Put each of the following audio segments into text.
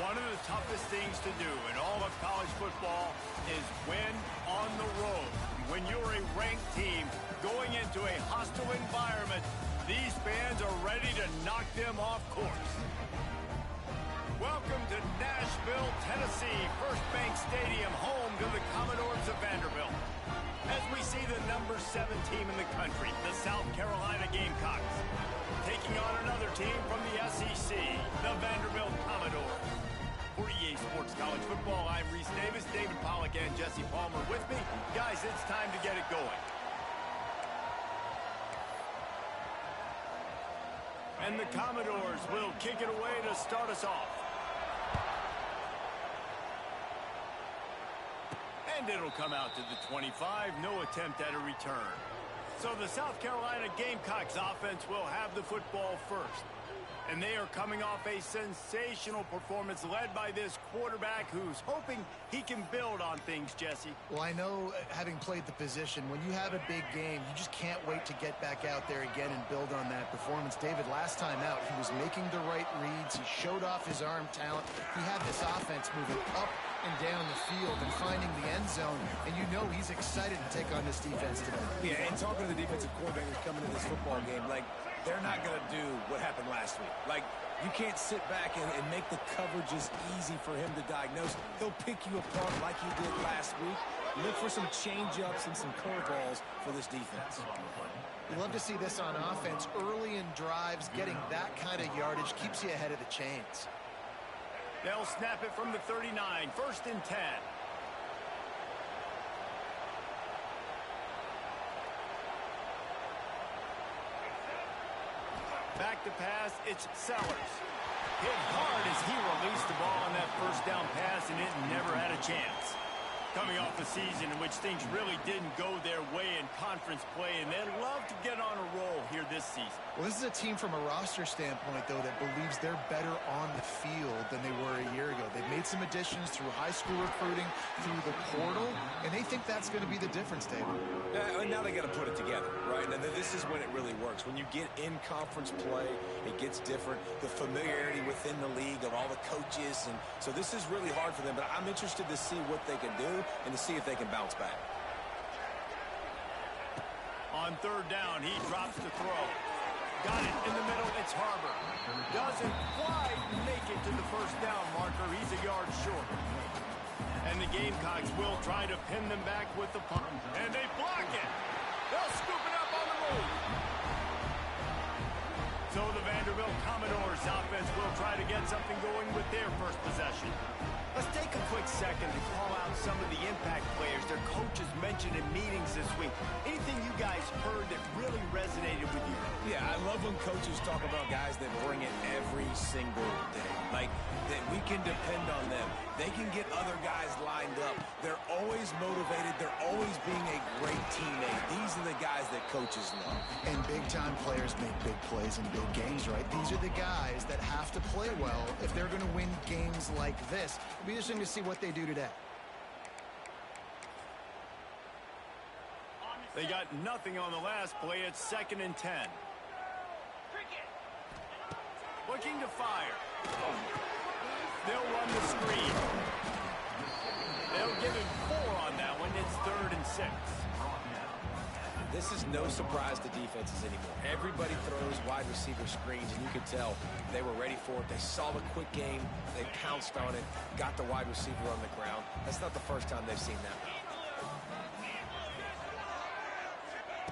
One of the toughest things to do in all of college football is win on the road. When you're a ranked team going into a hostile environment, these fans are ready to knock them off course. Welcome to Nashville, Tennessee, First Bank Stadium, home to the Commodores of Vanderbilt. As we see the number 7 team in the country, the South Carolina Gamecocks, taking on another team from the SEC, the Vanderbilt Commodores. For EA Sports College Football, I'm Reese Davis, David Pollack, and Jesse Palmer with me. Guys, it's time to get it going. And the Commodores will kick it away to start us off. And it'll come out to the 25, no attempt at a return. So the South Carolina Gamecocks offense will have the football first. And they are coming off a sensational performance led by this quarterback who's hoping he can build on things, Jesse. Well, I know, having played the position, when you have a big game, you just can't wait to get back out there again and build on that performance. David, last time out, he was making the right reads. He showed off his arm talent. He had this offense moving up and down the field and finding the end zone. And you know he's excited to take on this defense today. Yeah, and talking to the defensive coordinators coming to this football game, like, they're not going to do what happened last week. Like, you can't sit back and make the coverages easy for him to diagnose. He'll pick you apart like he did last week. Look for some change-ups and some curveballs for this defense. You love to see this on offense. Early in drives, getting that kind of yardage keeps you ahead of the chains. They'll snap it from the 39, 1st and 10. Back to pass, it's Sellers. Hit hard as he released the ball on that first down pass, and it never had a chance. Coming off a season in which things really didn't go their way in conference play, and they'd love to get on a roll here this season. Well, this is a team from a roster standpoint, though, that believes they're better on the field than they were a year ago. They've made some additions through high school recruiting, through the portal, and they think that's going to be the difference, David. And now they got to put it together, right? And this is when it really works. When you get in conference play, it gets different. The familiarity within the league of all the coaches, and so this is really hard for them. But I'm interested to see what they can do and to see if they can bounce back. On 3rd down, he drops the throw. Got it in the middle, it's Harbor. Doesn't quite make it to the 1st down marker. He's a yard short. And the Gamecocks will try to pin them back with the punt. And they block it. They'll scoop it up on the move. So the Vanderbilt Commodores offense will try to get something going with their first possession. Let's take a quick second to call out some of the impact players their coaches mentioned in meetings this week. Anything you guys heard that really resonated with you? Yeah, I love when coaches talk about guys that bring it every single day. Like, that we can depend on them. They can get other guys lined up. They're always motivated. They're always being a great teammate. These are the guys that coaches love. And big-time players make big plays in big games, right? These are the guys that have to play well if they're going to win games like this. It'll be interesting to see what they do today. They got nothing on the last play. It's 2nd and 10. Looking to fire. They'll run the screen. They'll give him 4 on that one. It's 3rd and 6. This is no surprise to defenses anymore. Everybody throws wide receiver screens, and you can tell they were ready for it. They saw the quick game. They pounced on it, got the wide receiver on the ground. That's not the first time they've seen that.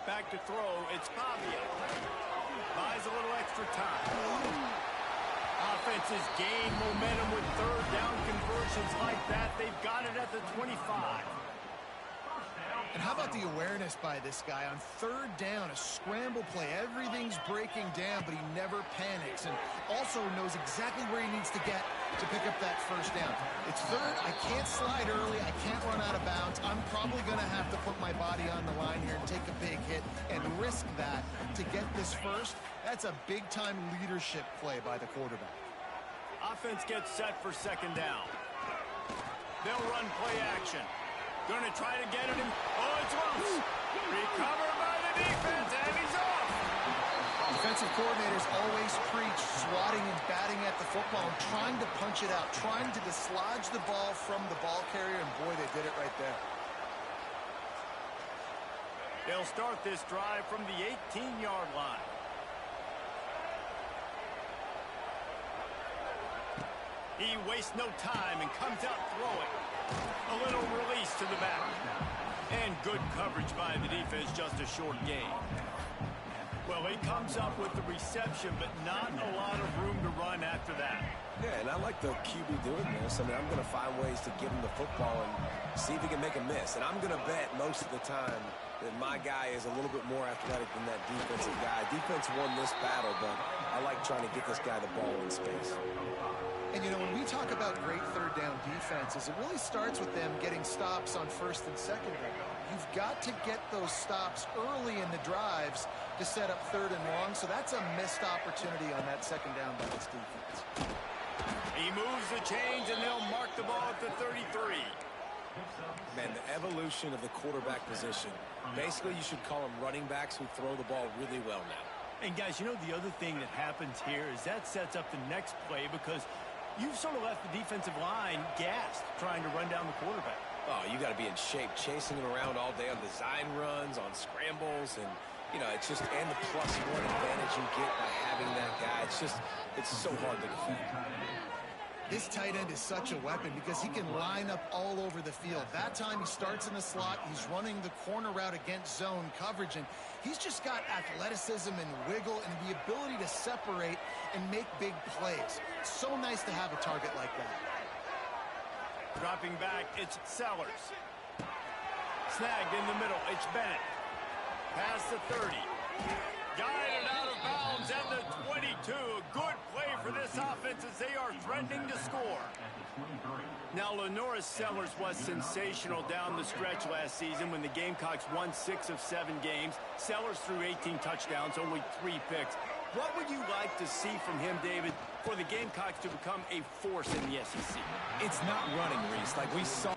Back to throw, it's Pavia. Buys a little extra time. Offenses gain momentum with 3rd down conversions like that. They've got it at the 25. And how about the awareness by this guy on 3rd down, a scramble play. Everything's breaking down, but he never panics and also knows exactly where he needs to get to pick up that 1st down. It's 3rd. I can't slide early. I can't run out of bounds. I'm probably going to have to put my body on the line here and take a big hit and risk that to get this 1st. That's a big-time leadership play by the quarterback. Offense gets set for 2nd down. They'll run play action. Going to try to get it in. Oh, it's loose. Recovered by the defense, and he's off. Defensive coordinators always preach swatting and batting at the football and trying to punch it out, trying to dislodge the ball from the ball carrier, and boy, they did it right there. They'll start this drive from the 18-yard line. He wastes no time and comes out throwing. A little release to the back. And good coverage by the defense, just a short gain. Well, he comes up with the reception, but not a lot of room to run after that. Yeah, and I like the QB doing this. I mean, I'm going to find ways to give him the football and see if he can make a miss. And I'm going to bet most of the time that my guy is a little bit more athletic than that defensive guy. Defense won this battle, but I like trying to get this guy the ball in space. And, you know, when we talk about great third down defenses, it really starts with them getting stops on first and second down. You've got to get those stops early in the drives to set up third and long, so that's a missed opportunity on that second down by this defense. He moves the chains, and they'll mark the ball at the 33. Man, the evolution of the quarterback position. Basically, you should call them running backs who throw the ball really well now. And, guys, you know, the other thing that happens here is that sets up the next play because you've sort of left the defensive line gassed trying to run down the quarterback. Oh, you got to be in shape, chasing him around all day on design runs, on scrambles, and, you know, it's just, and the +1 advantage you get by having that guy. It's just, it's so hard to defeat. This tight end is such a weapon because he can line up all over the field. That time he starts in the slot, he's running the corner route against zone coverage, and he's just got athleticism and wiggle and the ability to separate and make big plays. It's so nice to have a target like that. Dropping back, it's Sellers. Snagged in the middle, it's Bennett. Past the 30. Guided out of bounds at the 22. A good play for this offense as they are threatening to score. Now, LaNorris Sellers was sensational down the stretch last season when the Gamecocks won 6 of 7 games. Sellers threw 18 touchdowns, only 3 picks. What would you like to see from him, David, for the Gamecocks to become a force in the SEC? It's not running, Reese, like we saw.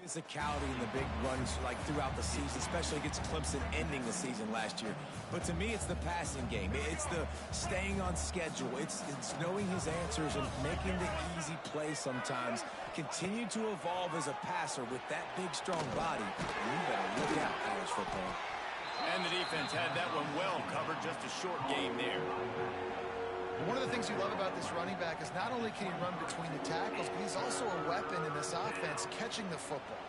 Physicality in the big runs like throughout the season, especially against Clemson ending the season last year. But to me, it's the passing game. It's the staying on schedule. It's knowing his answers and making the easy play sometimes. Continue to evolve as a passer with that big, strong body. And you better look out, college football. And the defense had that one well covered, just a short game there. One of the things you love about this running back is not only can he run between the tackles, but he's also a weapon in this offense catching the football.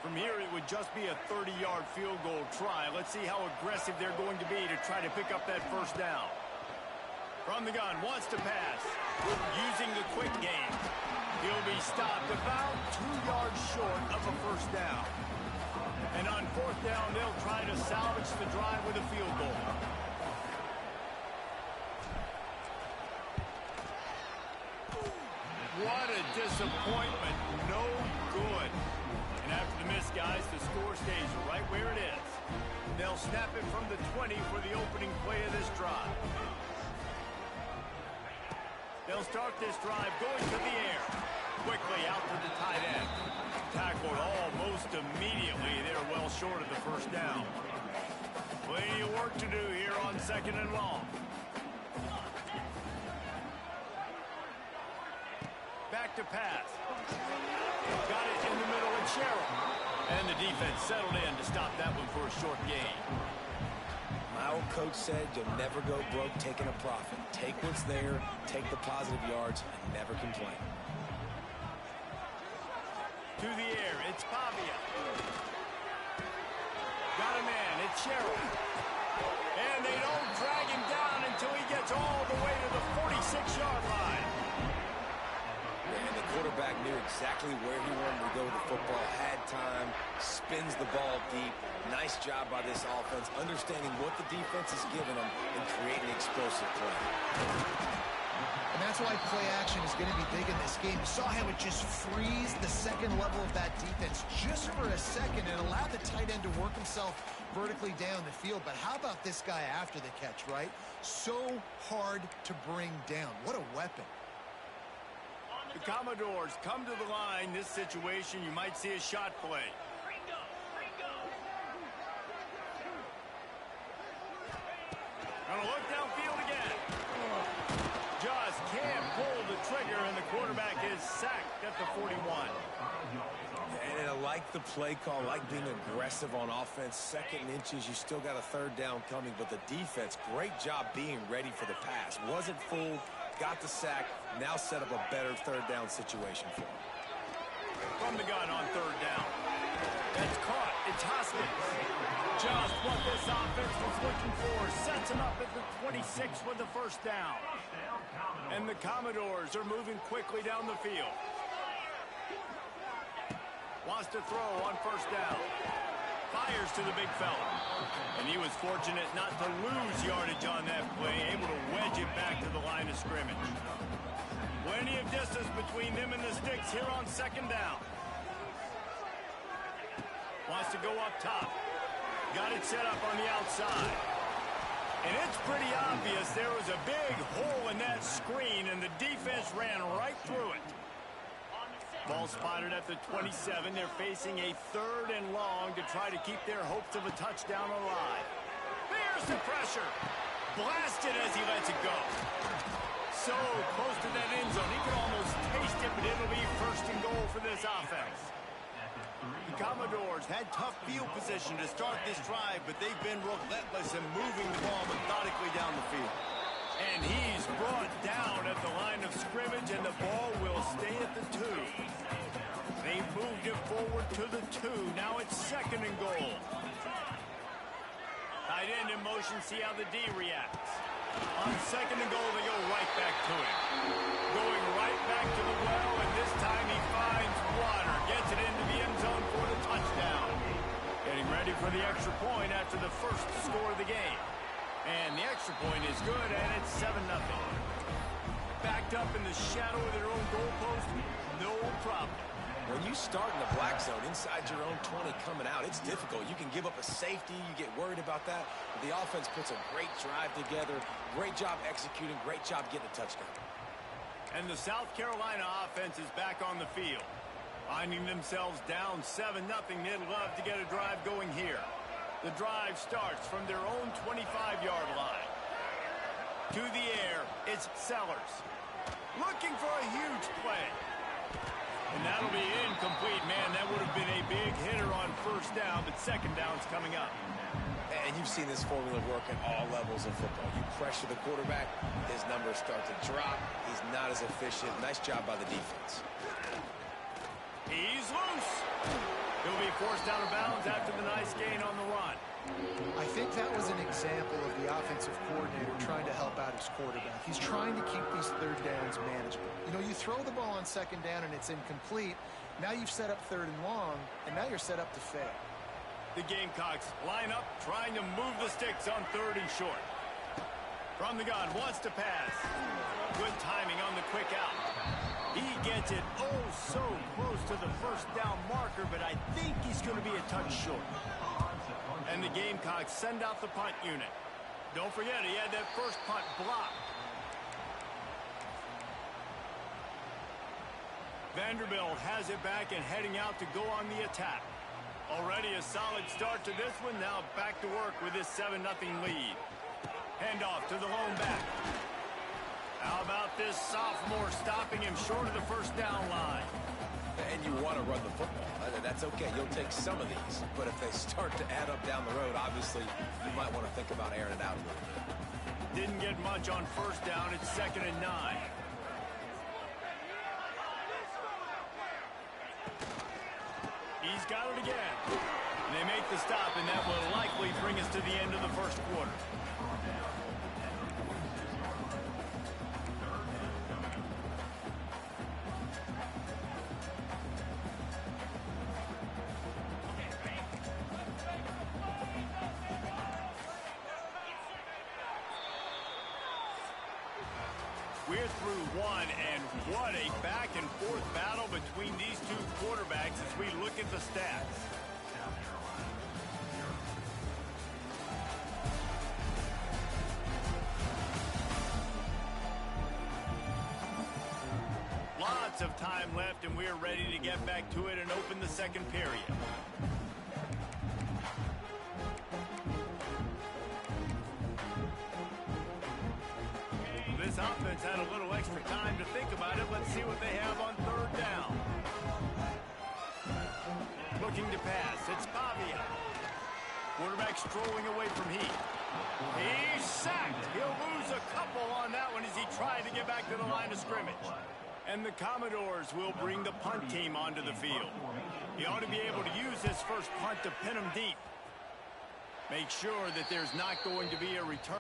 From here, it would just be a 30-yard field goal try. Let's see how aggressive they're going to be to try to pick up that first down. From the gun, wants to pass. Using the quick game. He'll be stopped about 2 yards short of a first down. And on fourth down, they'll try to salvage the drive with a field goal. What a disappointment. No good. And after the miss, guys, the score stays right where it is. They'll snap it from the 20 for the opening play of this drive. They'll start this drive going to the air. Quickly out to the tight end. Tackled almost immediately. They're well short of the first down. Plenty of work to do here on second and long. Back to pass. Got it in the middle of Sherrill. And the defense settled in to stop that one for a short gain. My old coach said you'll never go broke taking a profit. Take what's there, take the positive yards, and never complain. To the air, it's Pavia. Got a man, it's Sherrill. And they don't drag him down until he gets all the way to the 46-yard line. And the quarterback knew exactly where he wanted to go with the football, had time, spins the ball deep. Nice job by this offense, understanding what the defense is giving them and creating explosive play. And that's why play action is going to be big in this game. You saw how it just freezed the second level of that defense just for a second and allowed the tight end to work himself vertically down the field. But how about this guy after the catch, right? So hard to bring down. What a weapon. The Commodores come to the line. This situation, you might see a shot play. Gonna look downfield again. Just can't pull the trigger, and the quarterback is sacked at the 41. And I like the play call, like being aggressive on offense. Second and inches, you still got a third down coming, but the defense, great job being ready for the pass. Wasn't fooled, got the sack, now set up a better third down situation for him. From the gun on third down. That's caught. It's Hoskins. Just what this offense was looking for. Sets him up at the 26 with the first down. And the Commodores are moving quickly down the field. Wants to throw on first down. Fires to the big fella. And he was fortunate not to lose yardage on that play. Able to wedge it back to the line of scrimmage. Plenty of distance between them and the sticks here on second down. Wants to go up top. Got it set up on the outside. And it's pretty obvious there was a big hole in that screen, and the defense ran right through it. Ball spotted at the 27. They're facing a third and long to try to keep their hopes of a touchdown alive. There's the pressure. Blasted as he lets it go. So close to that end zone. He can almost taste it, but it'll be first and goal for this offense. The Commodores had tough field position to start this drive, but they've been relentless in moving the ball methodically down the field. And he's brought down at the line of scrimmage, and the ball will stay at the 2. They moved it forward to the 2. Now it's second and goal. Tight end in motion, see how the D reacts. On second and goal, they go right back to it. Going right back to the well, and this time he finds water. Gets it into the end zone for the touchdown. Getting ready for the extra point after the first score of the game. And the extra point is good, and it's 7-0. Backed up in the shadow of their own goalpost, no problem. When you start in the black zone inside your own 20 coming out, it's difficult. You can give up a safety. You get worried about that. But the offense puts a great drive together. Great job executing. Great job getting a touchdown. And the South Carolina offense is back on the field. Finding themselves down 7-0, they'd love to get a drive going here. The drive starts from their own 25-yard line. To the air, it's Sellers. Looking for a huge play. And that'll be incomplete. Man, that would have been a big hitter on first down, but second down's coming up. And you've seen this formula work at all levels of football. You pressure the quarterback, his numbers start to drop. He's not as efficient. Nice job by the defense. He's loose. He'll be forced out of bounds after the nice gain on the run. I think that was an example of the offensive coordinator trying to help out his quarterback. He's trying to keep these third downs manageable. You know, you throw the ball on second down and it's incomplete. Now you've set up third and long, and now you're set up to fail. The Gamecocks line up, trying to move the sticks on third and short. From the gun, wants to pass. Good timing on the quick out. He gets it oh so close to the first down marker, but I think he's going to be a touch short. And the Gamecocks send out the punt unit. Don't forget, he had that first punt blocked. Vanderbilt has it back and heading out to go on the attack. Already a solid start to this one. Now back to work with this 7-0 lead. Handoff to the lone back. How about this sophomore stopping him short of the first down line? And you want to run the football. That's okay. You'll take some of these. But if they start to add up down the road, obviously, you might want to think about airing it out a little bit. Didn't get much on first down. It's 2nd and 9. He's got it again. They make the stop, and that will likely bring us to the end of the first quarter. We're through one, and what a back-and-forth battle between these two quarterbacks as we look at the stats. Lots of time left, and we're ready to get back to it and open the second period. This offense had a little extra time to think about it. Let's see what they have on third down. Looking to pass. It's Pavia. Quarterback strolling away from Heath. He's sacked. He'll lose a couple on that one as he tried to get back to the line of scrimmage. And the Commodores will bring the punt team onto the field. He ought to be able to use his first punt to pin him deep. Make sure that there's not going to be a return.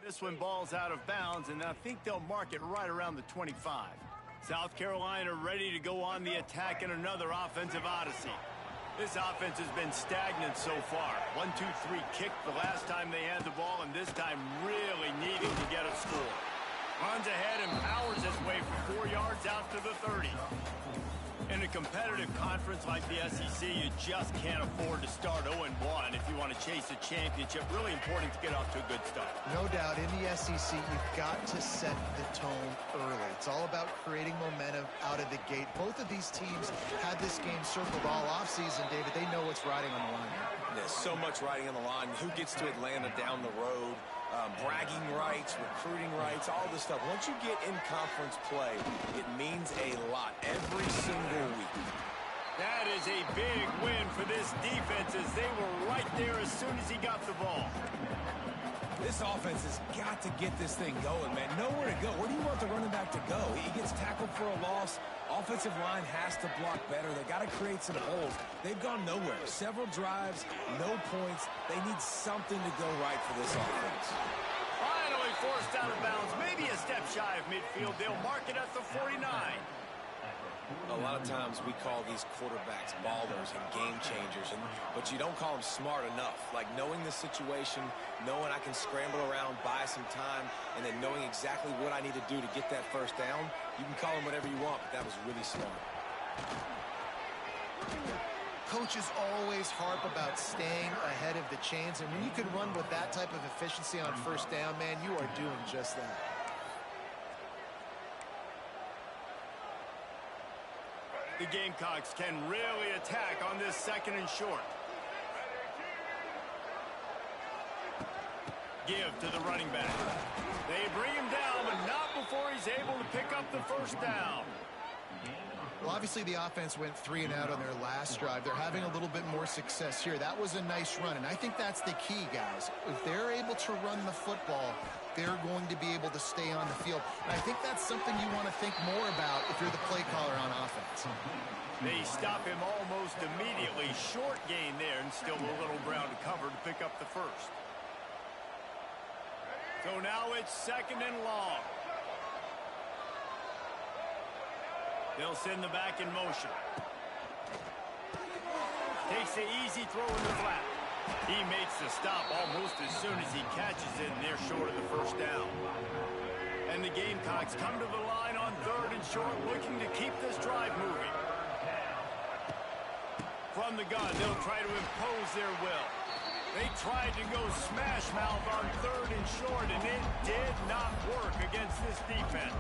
This one ball's out of bounds, and I think they'll mark it right around the 25. South Carolina ready to go on the attack in another offensive odyssey. This offense has been stagnant so far. 1-2-3 kick the last time they had the ball, and this time really needing to get a score. Runs ahead and powers his way for 4 yards out to the 30. In a competitive conference like the SEC, you just can't afford to start 0-1 if you want to chase a championship. Really important to get off to a good start. No doubt, in the SEC, you've got to set the tone early. It's all about creating momentum out of the gate. Both of these teams had this game circled all offseason, David. They know what's riding on the line. There's so much riding on the line. Who gets to Atlanta down the road? Bragging rights, recruiting rights, all this stuff. Once you get in conference play, it means a lot every single week. That is a big win for this defense as they were right there as soon as he got the ball. This offense has got to get this thing going, man. Nowhere to go. Where do you want the running back to go? He gets tackled for a loss. Offensive line has to block better. They got to create some holes. They've gone nowhere. Several drives, no points. They need something to go right for this offense. Finally forced out of bounds. Maybe a step shy of midfield. They'll mark it at the 49. A lot of times we call these quarterbacks ballers and game changers, but you don't call them smart enough. Like knowing the situation, knowing I can scramble around, buy some time, and then knowing exactly what I need to do to get that first down. You can call them whatever you want, but that was really smart. Coaches always harp about staying ahead of the chains, and when you can run with that type of efficiency on first down, man, you are doing just that. The Gamecocks can really attack on this 2nd and short. Give to the running back. They bring him down, but not before he's able to pick up the first down. Well, obviously the offense went 3 and out on their last drive. They're having a little bit more success here. That was a nice run, and I think that's the key, guys. If they're able to run the football, they're going to be able to stay on the field. And I think that's something you want to think more about if you're the play caller on offense. They stop him almost immediately. Short gain there, and still a little ground to cover to pick up the first. So now it's 2nd and long. They'll send the back in motion. Takes the easy throw in the flat. He makes the stop almost as soon as he catches it, and they're short of the first down. And the Gamecocks come to the line on 3rd and short, looking to keep this drive moving. From the gun, they'll try to impose their will. They tried to go smash mouth on 3rd and short, and it did not work against this defense.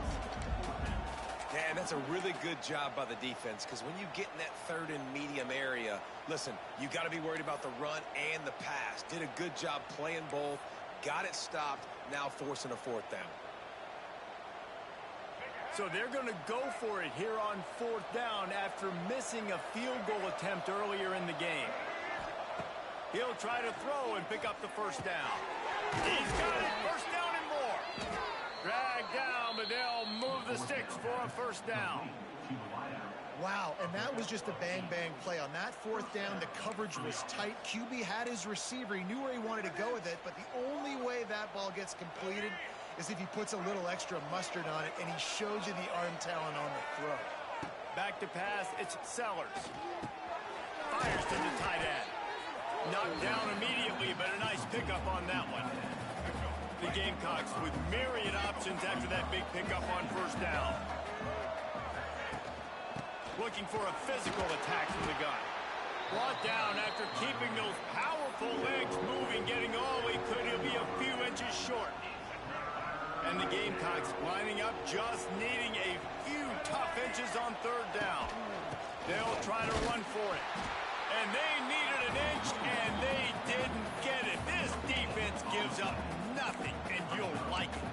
Man, that's a really good job by the defense, because when you get in that 3rd and medium area, listen, you got to be worried about the run and the pass. Did a good job playing both, got it stopped, now forcing a 4th down. So they're going to go for it here on 4th down after missing a field goal attempt earlier in the game. He'll try to throw and pick up the first down. He's got it, first down and more. Dragged down, but they'll move the sticks for a first down. Wow, and that was just a bang-bang play. On that 4th down, the coverage was tight. QB had his receiver. He knew where he wanted to go with it, but the only way that ball gets completed is if he puts a little extra mustard on it, and he shows you the arm talent on the throw. Back to pass, it's Sellers. Fires to the tight end. Knocked down immediately, but a nice pickup on that one. The Gamecocks with myriad options after that big pickup on first down. Looking for a physical attack from the gun. Brought down after keeping those powerful legs moving, getting all he could. He'll be a few inches short. And the Gamecocks lining up, just needing a few tough inches on 3rd down. They'll try to run for it. And they needed an inch, and they didn't get it. This defense gives up nothing, and you'll like it.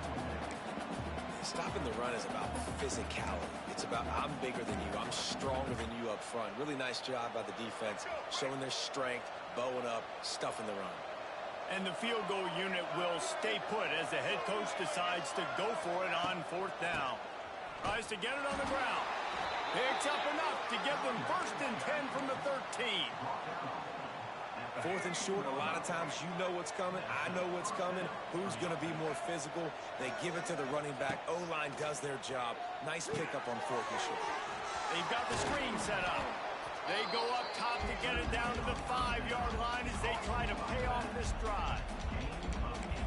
Stopping the run is about physicality. It's about I'm bigger than you. I'm stronger than you up front. Really nice job by the defense, showing their strength, bowing up, stuffing the run. And the field goal unit will stay put as the head coach decides to go for it on 4th down. Tries to get it on the ground. Picks up enough to get them 1st and 10 from the 13. 4th and short, a lot of times you know what's coming. I know what's coming. Who's going to be more physical? They give it to the running back. O-line does their job. Nice pickup on 4th and short. They've got the screen set up. They go up top to get it down to the 5-yard line as they try to pay off this drive.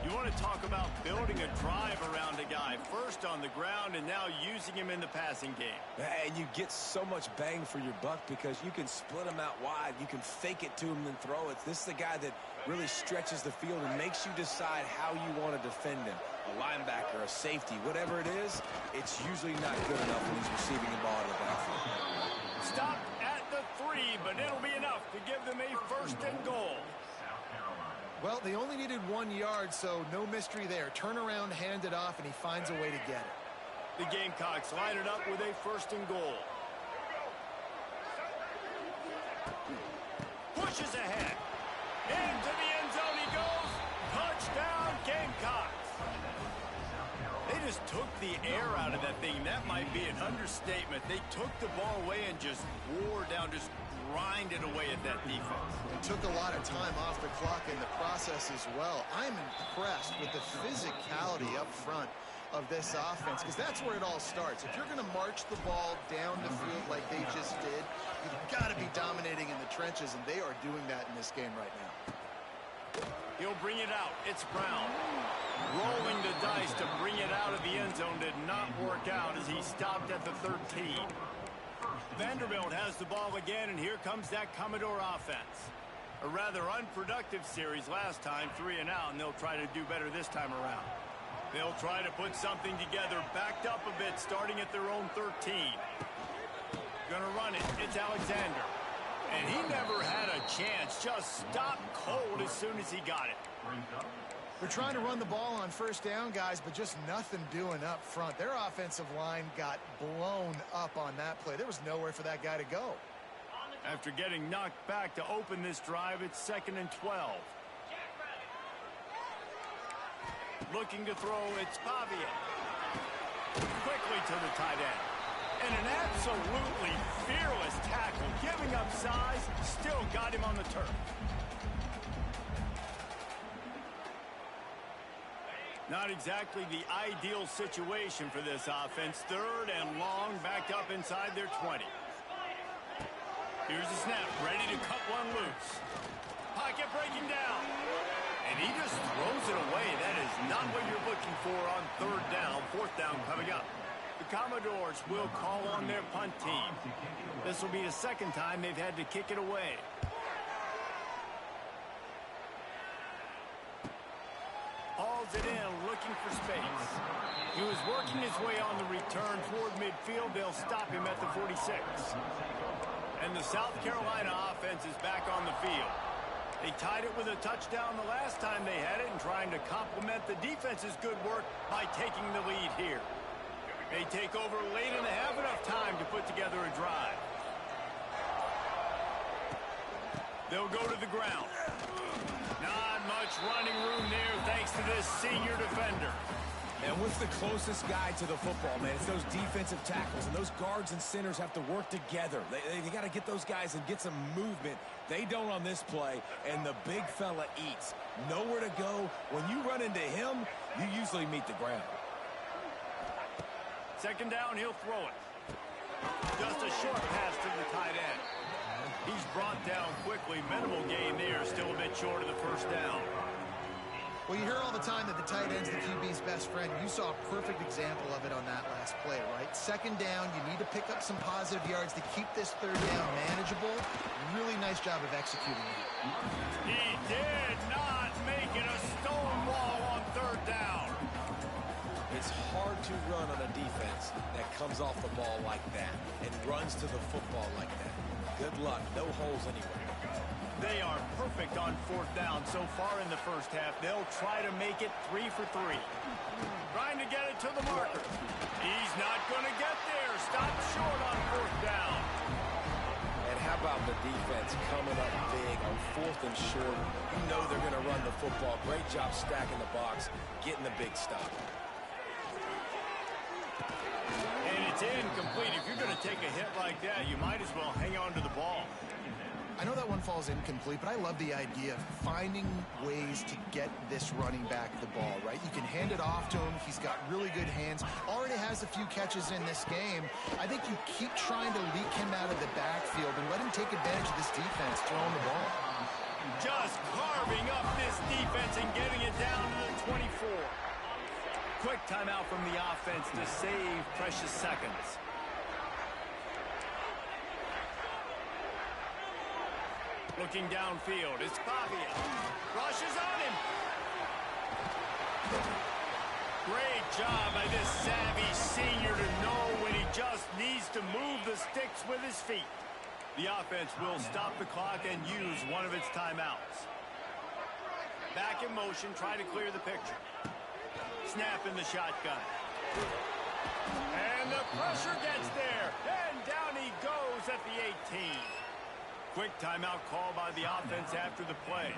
You want to talk about building a drive around a guy. First on the ground and now using him in the passing game. And you get so much bang for your buck because you can split him out wide. You can fake it to him and throw it. This is the guy that really stretches the field and makes you decide how you want to defend him. A linebacker, a safety, whatever it is, it's usually not good enough when he's receiving the ball to the backfield. Stopped at the 3, but it'll be enough to give them a 1st and goal. Well, they only needed 1 yard, so no mystery there. Turn around, hand it off, and he finds a way to get it. The Gamecocks line it up with a 1st and goal. Pushes ahead. Into the end zone he goes. Touchdown, Gamecocks. They just took the air out of that thing. That might be an understatement. They took the ball away and just wore down, just grinded away at that defense. It took a lot of time off the clock in the process as well. I'm impressed with the physicality up front of this offense because that's where it all starts. If you're going to march the ball down the field like they just did, you've got to be dominating in the trenches, and they are doing that in this game right now. He'll bring it out. It's Brown. Rolling the dice to bring it out of the end zone did not work out as he stopped at the 13. Vanderbilt has the ball again, and here comes that Commodore offense. A rather unproductive series last time, 3 and out, and they'll try to do better this time around. They'll try to put something together, backed up a bit, starting at their own 13. Gonna run it. It's Alexander. And he never had a chance. Just stopped cold as soon as he got it. They're trying to run the ball on 1st down, guys, but just nothing doing up front. Their offensive line got blown up on that play. There was nowhere for that guy to go. After getting knocked back to open this drive, it's 2nd and 12. Looking to throw, it's Pavia. Quickly to the tight end. And an absolutely fearless tackle. Giving up size, still got him on the turf. Not exactly the ideal situation for this offense. 3rd and long, backed up inside their 20. Here's the snap, ready to cut one loose. Pocket breaking down. And he just throws it away. That is not what you're looking for on 3rd down. 4th down coming up. The Commodores will call on their punt team. This will be the 2nd time they've had to kick it away. Hauls it in, looking for space. He was working his way on the return toward midfield. They'll stop him at the 46. And the South Carolina offense is back on the field. They tied it with a touchdown the last time they had it and trying to complement the defense's good work by taking the lead here. They take over late and have enough time to put together a drive. They'll go to the ground. Not much running room there thanks to this senior defender. And what's the closest guy to the football, man? It's those defensive tackles, and those guards and centers have to work together. They got to get those guys and get some movement. They don't on this play, and the big fella eats. Nowhere to go. When you run into him, you usually meet the ground. 2nd down, he'll throw it. Just a short pass to the tight end. He's brought down quickly. Minimal gain there, still a bit short of the 1st down. Well, you hear all the time that the tight end's the QB's best friend. You saw a perfect example of it on that last play, right? 2nd down, you need to pick up some positive yards to keep this 3rd down manageable. Really nice job of executing that. He did not make it a stonewall on 3rd down. It's hard to run on a defense that comes off the ball like that and runs to the football like that. Good luck. No holes anywhere. They are perfect on 4th down so far in the 1st half. They'll try to make it 3 for 3. Trying to get it to the marker. He's not going to get there. Stopped short on 4th down. And how about the defense coming up big on 4th and short? You know they're going to run the football. Great job stacking the box, getting the big stop. And it's incomplete. If you're going to take a hit like that, you might as well hang on to the ball. I know that one falls incomplete, but I love the idea of finding ways to get this running back the ball, right? You can hand it off to him. He's got really good hands. Already has a few catches in this game. I think you keep trying to leak him out of the backfield and let him take advantage of this defense throwing the ball. Just carving up this defense and getting it down to the 24. Quick timeout from the offense to save precious seconds. Looking downfield, it's Pavia. Rushes on him. Great job by this savvy senior to know when he just needs to move the sticks with his feet. The offense will stop the clock and use one of its timeouts. Back in motion, trying to clear the picture. Snap in the shotgun. And the pressure gets there. And down he goes at the 18. Quick timeout call by the offense after the play.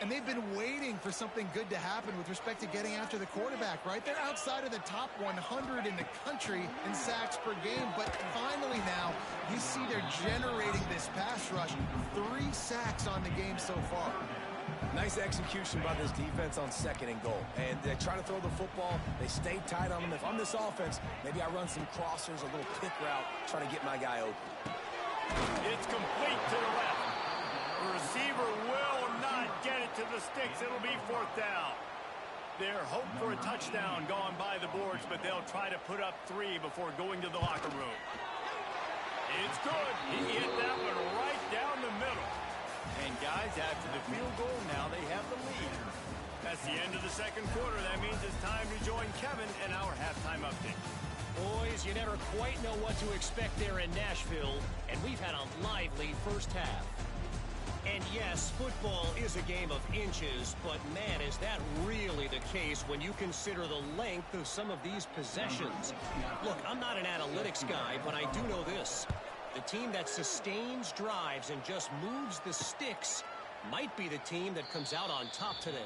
And they've been waiting for something good to happen with respect to getting after the quarterback, right? They're outside of the top 100 in the country in sacks per game, but finally now you see they're generating this pass rush. 3 sacks on the game so far. Nice execution by this defense on 2nd and goal. And they try to throw the football. They stay tight on them. If I'm this offense, maybe I run some crossers, a little pick route, trying to get my guy open. It's complete to the left. The receiver will not get it to the sticks. It'll be 4th down. They're hoping for a touchdown going by the boards, but they'll try to put up 3 before going to the locker room. It's good. He hit that one right down the middle. And guys, after the field goal, now they have the lead. That's the end of the 2nd quarter. That means it's time to join Kevin in our halftime update. Boys, you never quite know what to expect there in Nashville, and we've had a lively first half. And yes, football is a game of inches, but man, is that really the case when you consider the length of some of these possessions. Look, I'm not an analytics guy, but I do know this. The team that sustains drives and just moves the sticks might be the team that comes out on top today.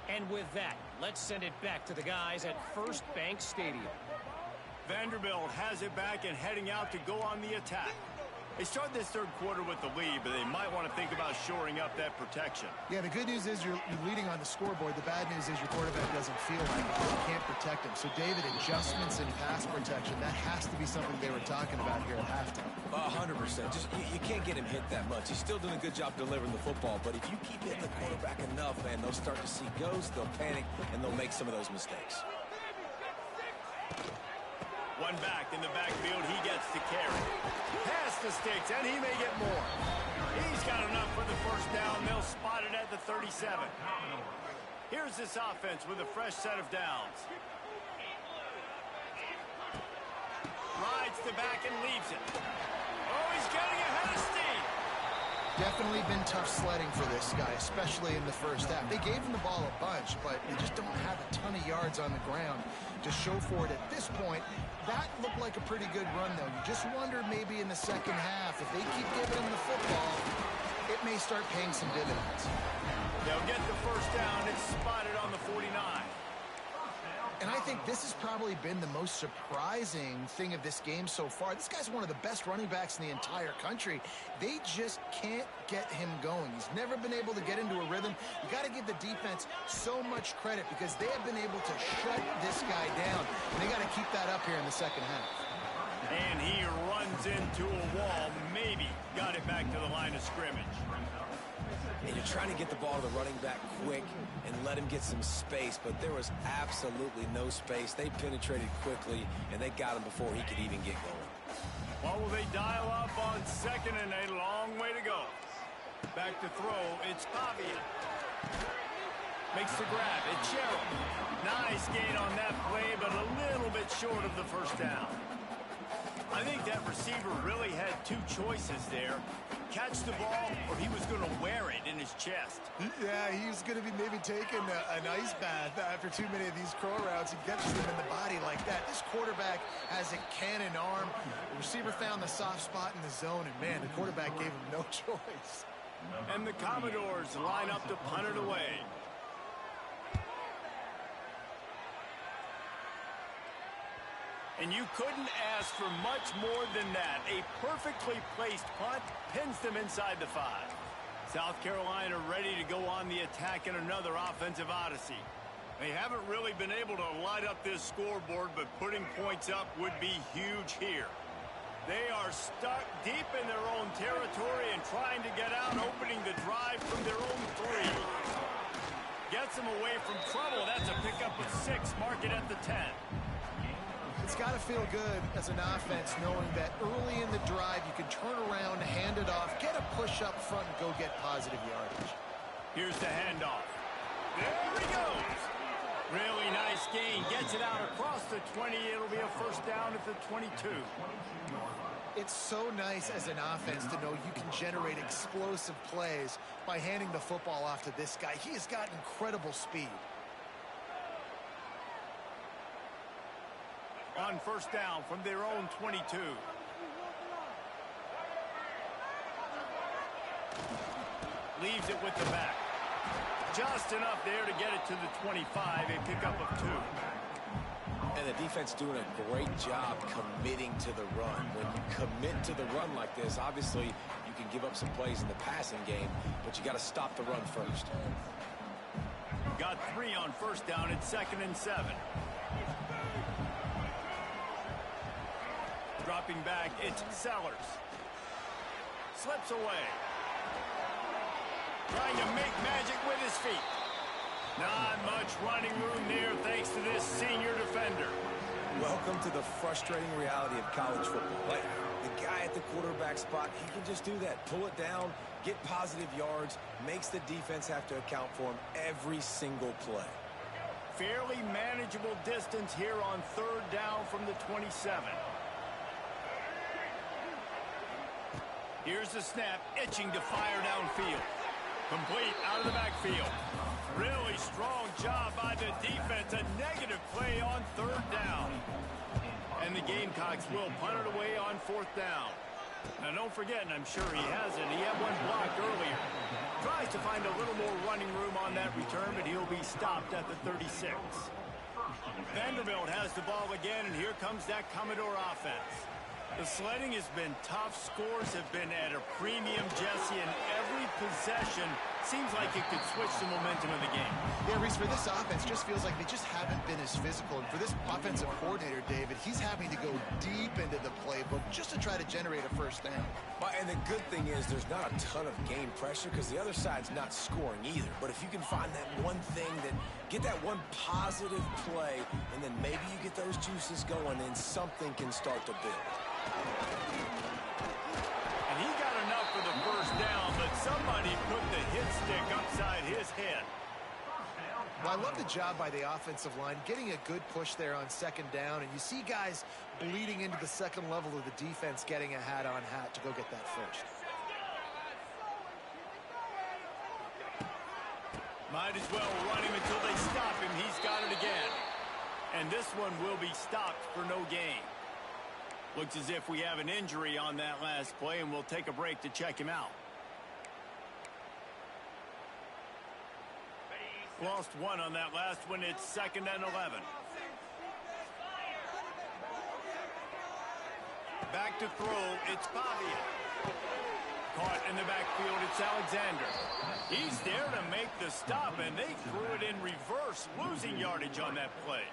And with that, let's send it back to the guys at First Bank Stadium. Vanderbilt has it back and heading out to go on the attack. They start this 3rd quarter with the lead, but they might want to think about shoring up that protection. Yeah, the good news is you're leading on the scoreboard. The bad news is your quarterback doesn't feel like it. You can't protect him. So, David, adjustments in pass protection, that has to be something they were talking about here at halftime. 100%. Just you can't get him hit that much. He's still doing a good job delivering the football, but if you keep hitting the quarterback enough, man, they'll start to see ghosts, they'll panic, and they'll make some of those mistakes. One back in the backfield, he gets to carry. Pass the sticks, and he may get more. He's got enough for the 1st down. They'll spot it at the 37. Here's this offense with a fresh set of downs. Rides the back and leaves it. Oh, he's getting ahead of steam. Definitely been tough sledding for this guy, especially in the first half. They gave him the ball a bunch, but they just don't have a ton of yards on the ground to show for it at this point. That looked like a pretty good run, though. You just wonder maybe in the 2nd half, if they keep giving him the football, it may start paying some dividends. They'll get the 1st down. It's spotted on the 49. And I think this has probably been the most surprising thing of this game so far. This guy's one of the best running backs in the entire country. They just can't get him going. He's never been able to get into a rhythm. You got to give the defense so much credit because they have been able to shut this guy down. And they got to keep that up here in the 2nd half. And he runs into a wall. Maybe got it back to the line of scrimmage. And you're trying to get the ball to the running back quick and let him get some space, but there was absolutely no space. They penetrated quickly, and they got him before he could even get going. What will they dial up on 2nd and 8? A long way to go. Back to throw. It's Pavia. Makes the grab. It's Sherrill. Nice gain on that play, but a little bit short of the 1st down. I think that receiver really had 2 choices there. Catch the ball, or he was going to wear it in his chest. Yeah, he was going to be maybe taking an ice bath after too many of these crow routes. He catches them in the body like that. This quarterback has a cannon arm. The receiver found the soft spot in the zone, and, man, the quarterback gave him no choice. And the Commodores line up to punt it away. And you couldn't ask for much more than that. A perfectly placed punt pins them inside the 5. South Carolina ready to go on the attack in another offensive odyssey. They haven't really been able to light up this scoreboard, but putting points up would be huge here. They are stuck deep in their own territory and trying to get out, opening the drive from their own 3. Gets them away from trouble. That's a pickup of 6. Mark it at the 10. It's got to feel good as an offense knowing that early in the drive you can turn around, hand it off, get a push up front, and go get positive yardage. Here's the handoff. There he goes. Really nice gain. Gets it out across the 20. It'll be a first down at the 22. It's so nice as an offense to know you can generate explosive plays by handing the football off to this guy. He has got incredible speed. On first down from their own 22. Leaves it with the back. Just enough there to get it to the 25. A pickup of 2. And the defense doing a great job committing to the run. When you commit to the run like this, obviously you can give up some plays in the passing game, but you got to stop the run first. Got 3 on first down. It's 2nd and 7. Dropping back, it's Sellers. Slips away. Trying to make magic with his feet. Not much running room there thanks to this senior defender. Welcome to the frustrating reality of college football. Like, the guy at the quarterback spot, he can just do that. Pull it down, get positive yards, makes the defense have to account for him every single play. Fairly manageable distance here on third down from the 27. Here's the snap, itching to fire downfield. Complete out of the backfield. Really strong job by the defense. A negative play on third down. And the Gamecocks will punt it away on fourth down. Now don't forget, and I'm sure he hasn't, he had one blocked earlier. Tries to find a little more running room on that return, but he'll be stopped at the 36. Vanderbilt has the ball again, and here comes that Commodore offense. The sledding has been tough. Scores have been at a premium, Jesse, and every possession seems like it could switch the momentum of the game. Yeah, Reese, for this offense, just feels like they just haven't been as physical. And for this offensive coordinator, David, he's having to go deep into the playbook just to try to generate a first down. And the good thing is there's not a ton of game pressure because the other side's not scoring either. But if you can find that one thing, that get that one positive play, and then maybe you get those juices going, then something can start to build. And he got enough for the first down, but somebody put the hit stick upside his head. Well, I love the job by the offensive line, getting a good push there on second down, and you see guys bleeding into the second level of the defense, getting a hat-on-hat to go get that first. Might as well run him until they stop him. He's got it again. And this one will be stopped for no gain. Looks as if we have an injury on that last play, and we'll take a break to check him out. Lost one on that last one. It's 2nd and 11. Back to throw. It's Pavia. Caught in the backfield. It's Alexander. He's there to make the stop, and they threw it in reverse, losing yardage on that play.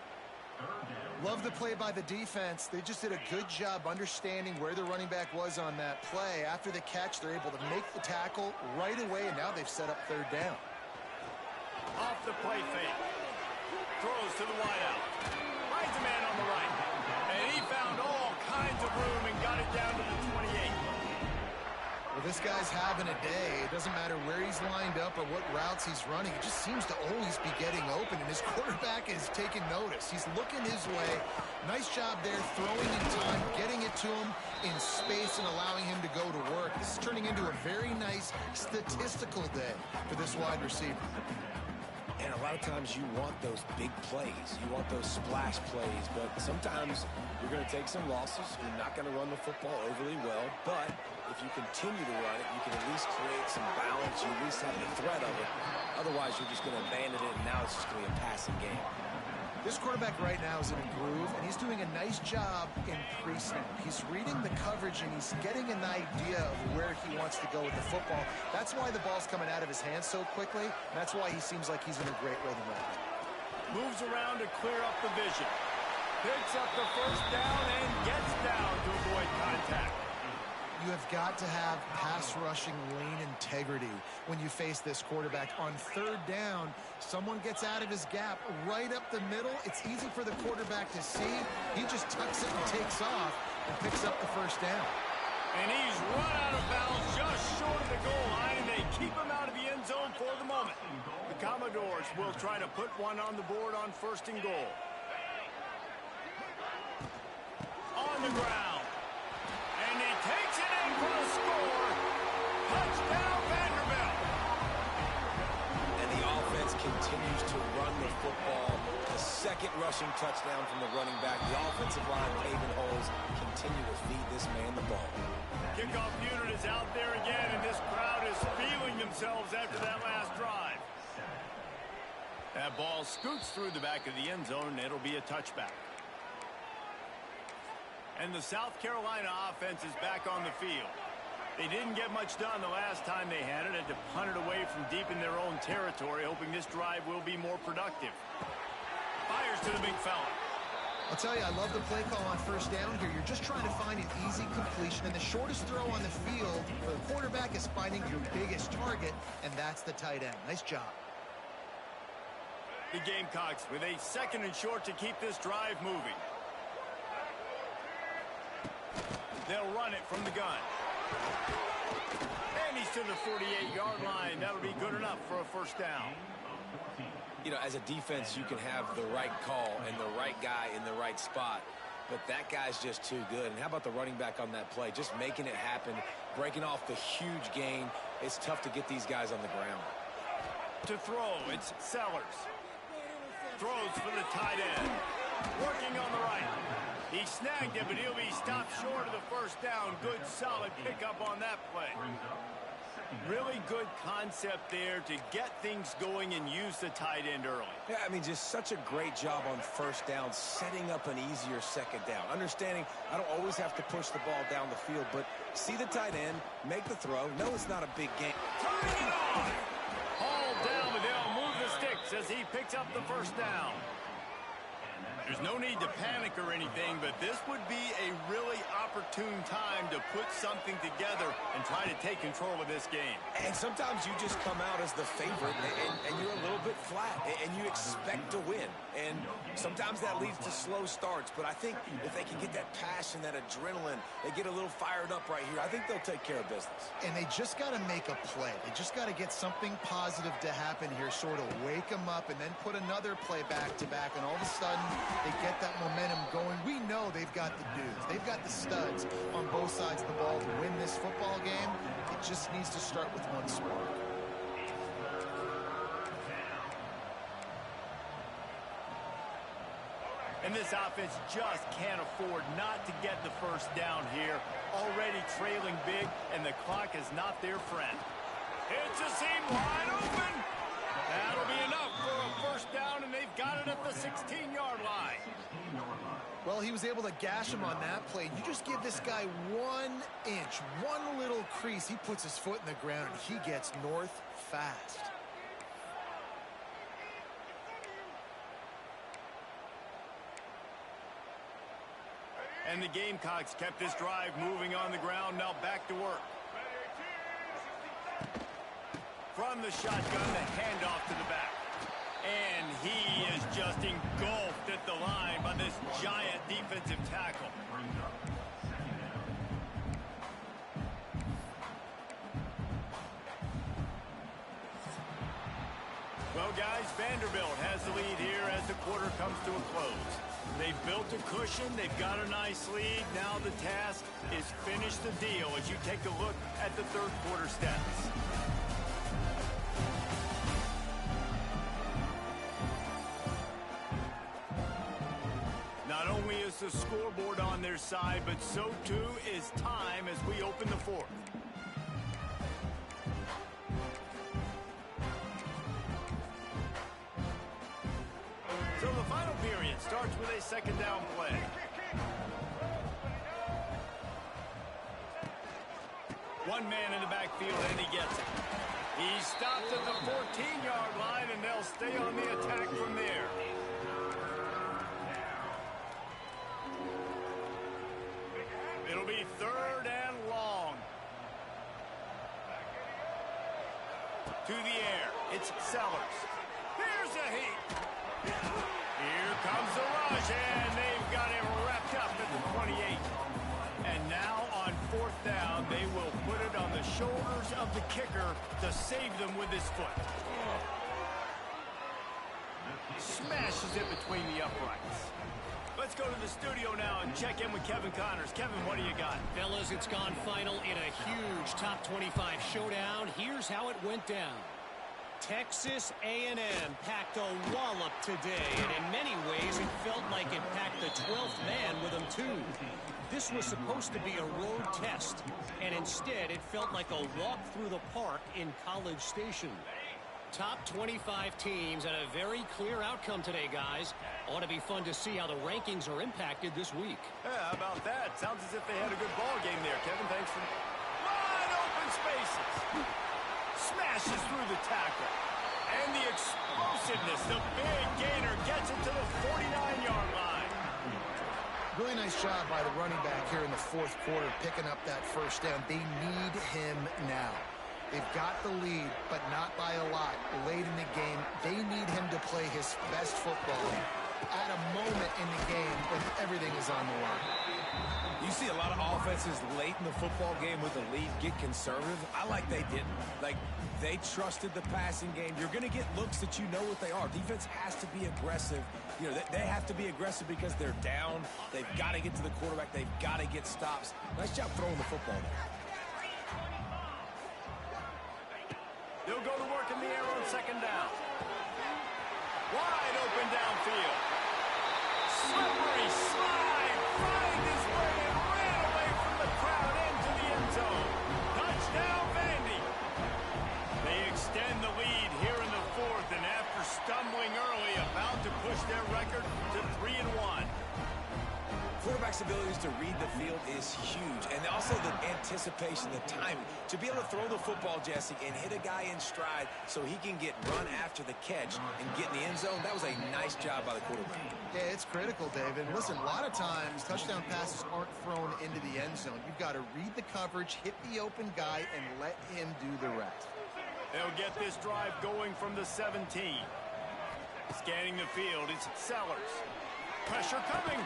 Love the play by the defense. They just did a good job understanding where the running back was on that play. After the catch, they're able to make the tackle right away, and now they've set up third down. Off the play fake. Throws to the wideout. Finds a man on the right. And he found all kinds of room and got it down to the 28. Well, this guy's having a day. It doesn't matter where he's lined up or what routes he's running. He just seems to always be getting open, and his quarterback is taking notice. He's looking his way. Nice job there, throwing in time, getting it to him in space and allowing him to go to work. This is turning into a very nice statistical day for this wide receiver. And a lot of times you want those big plays. You want those splash plays, but sometimes you're going to take some losses. You're not going to run the football overly well, but if you continue to run it, you can at least create some balance. You at least have the threat of it. Otherwise, you're just going to abandon it, and now it's just going to be a passing game. This quarterback right now is in a groove, and he's doing a nice job in pre-snap. He's reading the coverage, and he's getting an idea of where he wants to go with the football. That's why the ball's coming out of his hands so quickly, and that's why he seems like he's in a great rhythm right now. Moves around to clear up the vision. Picks up the first down and gets down to avoid contact. You have got to have pass rushing lane integrity when you face this quarterback. On third down, someone gets out of his gap right up the middle. It's easy for the quarterback to see. He just tucks it and takes off and picks up the first down. And he's run out of bounds just short of the goal line, and they keep him out of the end zone for the moment. The Commodores will try to put one on the board on first and goal. On the ground. And he takes it in for the score. Touchdown, Vanderbilt. And the offense continues to run the football. A second rushing touchdown from the running back. The offensive line paving holes continue to feed this man the ball. Kickoff unit is out there again, and this crowd is feeling themselves after that last drive. That ball scoots through the back of the end zone, and it'll be a touchback. And the South Carolina offense is back on the field. They didn't get much done the last time they had it. Had to punt it away from deep in their own territory, hoping this drive will be more productive. Fires to the big fella. I'll tell you, I love the play call on first down here. You're just trying to find an easy completion, and the shortest throw on the field for the quarterback is finding your biggest target, and that's the tight end. Nice job. The Gamecocks with a second and short to keep this drive moving. They'll run it from the gun. And he's to the 48-yard line. That'll be good enough for a first down. You know, as a defense, you can have the right call and the right guy in the right spot, but that guy's just too good. And how about the running back on that play? Just making it happen, breaking off the huge gain. It's tough to get these guys on the ground. To throw, it's Sellers. Throws for the tight end. Working on the right. He snagged it, but he'll be stopped short of the first down. Good, solid pickup on that play. Really good concept there to get things going and use the tight end early. Yeah, I mean, just such a great job on first down, setting up an easier second down. Understanding I don't always have to push the ball down the field, but see the tight end, make the throw. No, it's not a big game. Turning it on! Hauled down, but they'll move the sticks as he picks up the first down. There's no need to panic or anything, but this would be a really opportune time to put something together and try to take control of this game. And sometimes you just come out as the favorite, and you're a little bit flat, and you expect to win. And sometimes that leads to slow starts, but I think if they can get that passion, that adrenaline, they get a little fired up right here, I think they'll take care of business. And they just got to make a play. They just got to get something positive to happen here, sort of wake them up, and then put another play back-to-back, and all of a sudden they get that momentum going. We know they've got the dudes. They've got the studs on both sides of the ball to win this football game. It just needs to start with one spark. And this offense just can't afford not to get the first down here. Already trailing big, and the clock is not their friend. It's a seam wide open. That'll be enough for a first down, and they've got it at the 16-yard line. Well, he was able to gash him on that play. You just give this guy 1 inch, one little crease. He puts his foot in the ground, and he gets north fast. And the Gamecocks kept this drive moving on the ground. Now back to work. From the shotgun, the handoff to the back. And he is just engulfed at the line by this giant defensive tackle. Well, guys, Vanderbilt has the lead here as the quarter comes to a close. They've built a cushion. They've got a nice lead. Now the task is finish the deal as you take a look at the third quarter stats. Not only is the scoreboard on their side, but so too is time as we open the fourth. So the final period starts with a second down play. One man in the backfield, and he gets it. He's stopped at the 14-yard line, and they'll stay on the attack from there. To the air. It's Sellers. Here's a heat. Here comes the rush, and they've got him wrapped up at the 28. And now on fourth down, they will put it on the shoulders of the kicker to save them with his foot. Smashes it between the uprights. Let's go to the studio now and check in with Kevin Connors. Kevin, what do you got? Fellas, it's gone final in a huge top 25 showdown. Here's how it went down. Texas A&M packed a wallop today, and in many ways it felt like it packed the 12th man with them too. This was supposed to be a road test, and instead it felt like a walk through the park in College Station. Top 25 teams and a very clear outcome today, guys. Ought to be fun to see how the rankings are impacted this week. Yeah, how about that? Sounds as if they had a good ball game there, Kevin. Thanks for wide open spaces. Smashes through the tackle. And the explosiveness, the big gainer gets it to the 49-yard line. Really nice job by the running back here in the fourth quarter, picking up that first down. They need him now. They've got the lead, but not by a lot. Late in the game, they need him to play his best football at a moment in the game when everything is on the line. You see a lot of offenses late in the football game with the lead get conservative. I like they didn't. Like, they trusted the passing game. You're going to get looks that you know what they are. Defense has to be aggressive. You know, they have to be aggressive because they're down. They've got to get to the quarterback. They've got to get stops. Nice job throwing the football there. They'll go to work in the air on second down. Wide open downfield. Slippery slide. Finds his way and ran away from the crowd into the end zone. Touchdown, Vandy. They extend the lead here in the fourth, and after stumbling early, about to push their record to 3-1. Quarterback's abilities to read the field is huge. And also the anticipation, the timing. To be able to throw the football, Jesse, and hit a guy in stride so he can get run after the catch and get in the end zone, that was a nice job by the quarterback. Yeah, it's critical, David. Listen, a lot of times touchdown passes aren't thrown into the end zone. You've got to read the coverage, hit the open guy, and let him do the rest. They'll get this drive going from the 17. Scanning the field, it's Sellers. Pressure coming.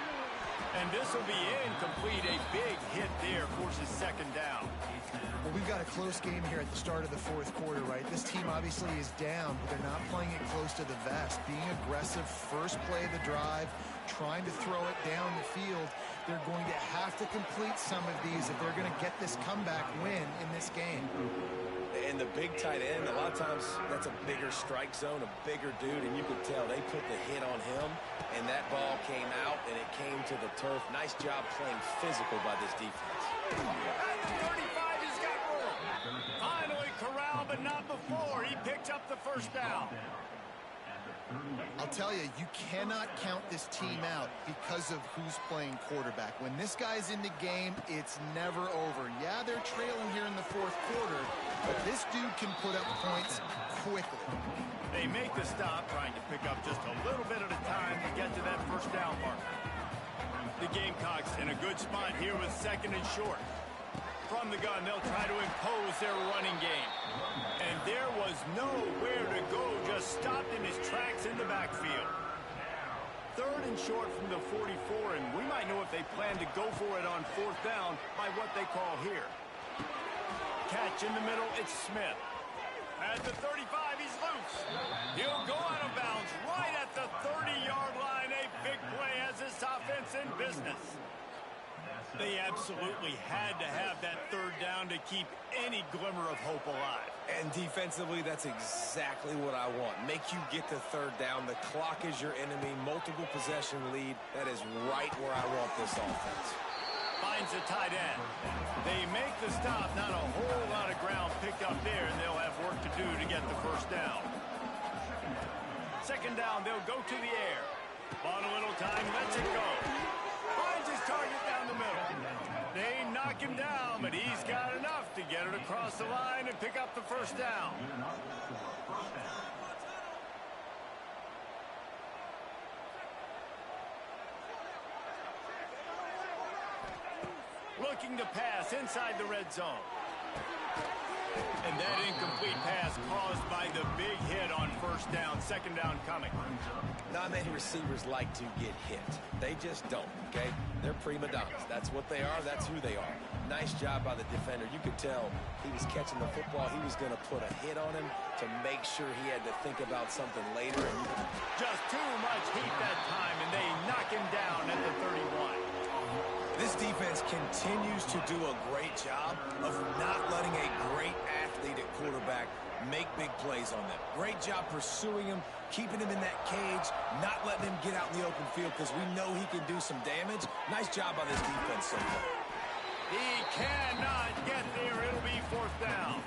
And this will be incomplete. A big hit there forces second down. Well, we've got a close game here at the start of the fourth quarter, right? This team obviously is down, but they're not playing it close to the vest. Being aggressive, first play of the drive, trying to throw it down the field. They're going to have to complete some of these if they're going to get this comeback win in this game. And the big tight end, a lot of times that's a bigger strike zone, a bigger dude, and you could tell they put the hit on him, and that ball came out, and it came to the turf. Nice job playing physical by this defense. At the 35, he's got room. Finally corralled, but not before. He picked up the first down. I'll tell you, you cannot count this team out because of who's playing quarterback. When this guy's in the game, it's never over. Yeah, they're trailing here in the fourth quarter, but this dude can put up points quickly. They make the stop, trying to pick up just a little bit at a time to get to that first down marker. The Gamecocks in a good spot here with second and short. From the gun, they'll try to impose their running game. And there was nowhere to go, just stopped in his tracks in the backfield. Third and short from the 44, and we might know if they plan to go for it on fourth down by what they call here. Catch in the middle, it's Smith. At the 35, he's loose. He'll go out of bounds right at the 30-yard line. A big play as this offense in business. They absolutely had to have that third down to keep any glimmer of hope alive. And defensively, that's exactly what I want. Make you get the third down. The clock is your enemy. Multiple possession lead. That is right where I want this offense. Finds the tight end. They make the stop. Not a whole lot of ground picked up there, and they'll have work to do to get the first down. Second down, they'll go to the air. On a little time, lets it go. Finds his target down the middle. They knock him down, but he's got enough to get it across the line and pick up the first down. Looking to pass inside the red zone. And that incomplete pass caused by the big hit on first down, second down coming. Not many receivers like to get hit. They just don't, okay? They're prima donnas. That's what they are. That's who they are. Nice job by the defender. You could tell he was catching the football. He was going to put a hit on him to make sure he had to think about something later. Just too much heat that time, and they knock him down at the 31. This defense continues to do a great job of not letting a great athlete at quarterback make big plays on them. Great job pursuing him, keeping him in that cage, not letting him get out in the open field because we know he can do some damage. Nice job by this defense so far. He cannot get there. It'll be fourth down.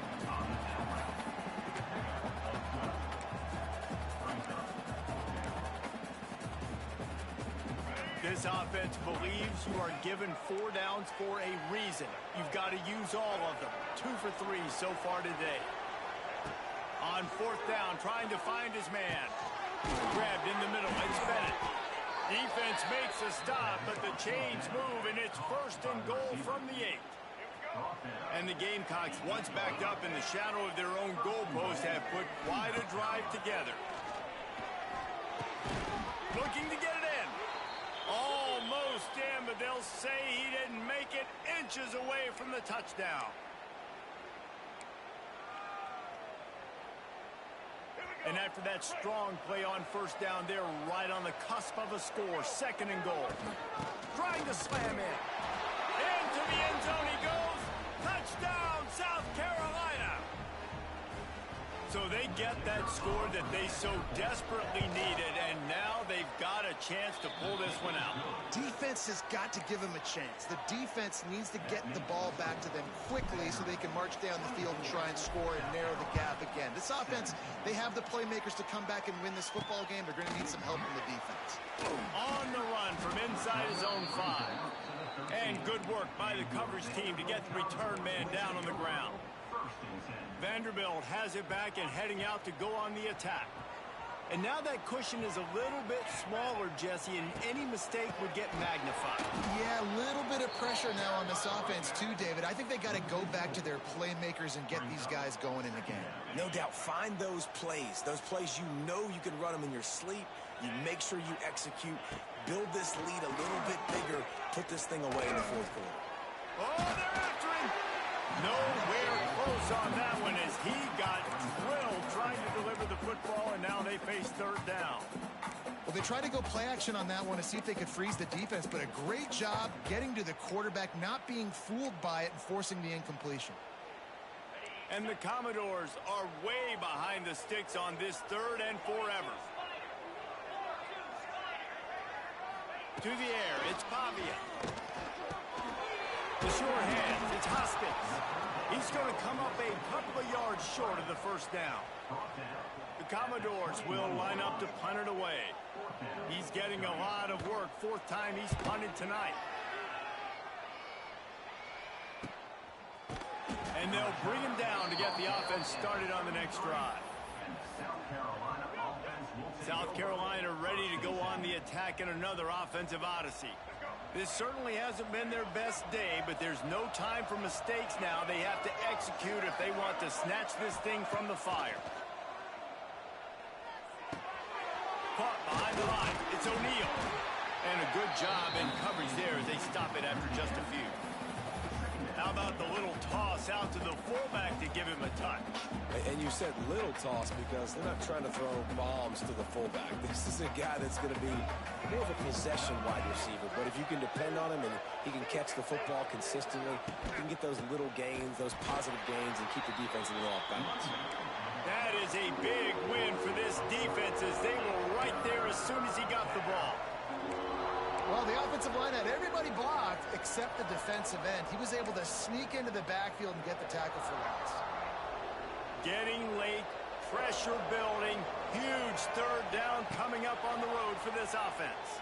This offense believes you are given 4 downs for a reason. You've got to use all of them. 2 for 3 so far today. On fourth down, trying to find his man. Grabbed in the middle. It's Bennett. Defense makes a stop, but the chains move, and it's first and goal from the 8. And the Gamecocks, once backed up in the shadow of their own goalpost, have put quite a drive together. Looking to get it in. Almost in, but they'll say he didn't make it, inches away from the touchdown. And after that strong play on first down, they're right on the cusp of a score. Second and goal. Trying to slam in. Into the end zone he goes. Touchdown, South Carolina. So they get that score that they so desperately needed, and now they've got a chance to pull this one out. Defense has got to give them a chance. The defense needs to get the ball back to them quickly so they can march down the field and try and score and narrow the gap again. This offense, they have the playmakers to come back and win this football game. They're going to need some help from the defense. On the run from inside his own 5. And good work by the coverage team to get the return man down on the ground. Vanderbilt has it back and heading out to go on the attack. And now that cushion is a little bit smaller, Jesse, and any mistake would get magnified. Yeah, a little bit of pressure now on this offense too, David. I think they got to go back to their playmakers and get these guys going in the game. No doubt, find those plays you know you can run them in your sleep. You make sure you execute, build this lead a little bit bigger, put this thing away in the fourth quarter. Oh, they're after him. Nowhere close on that one as he got drilled trying to deliver the football, and now they face third down. Well, they tried to go play action on that one to see if they could freeze the defense, but a great job getting to the quarterback, not being fooled by it and forcing the incompletion. And the Commodores are way behind the sticks on this third and forever. To the air, it's Pavia. The sure hands, it's Hoskins. He's going to come up a couple of yards short of the first down. The Commodores will line up to punt it away. He's getting a lot of work. Fourth time he's punted tonight. And they'll bring him down to get the offense started on the next drive. South Carolina ready to go on the attack in another offensive odyssey. This certainly hasn't been their best day, but there's no time for mistakes now. They have to execute if they want to snatch this thing from the fire. Caught behind the line. It's O'Neal. And a good job in coverage there as they stop it after just a few. How about the little toss out to the fullback to give him a touch? And you said little toss because they're not trying to throw bombs to the fullback. This is a guy that's going to be more of a possession wide receiver. But if you can depend on him and he can catch the football consistently, you can get those little gains, those positive gains, and keep the defense a little off balance. That is a big win for this defense as they were right there as soon as he got the ball. Well, the offensive line had everybody blocked except the defensive end. He was able to sneak into the backfield and get the tackle for loss. Getting late, pressure building, huge third down coming up on the road for this offense.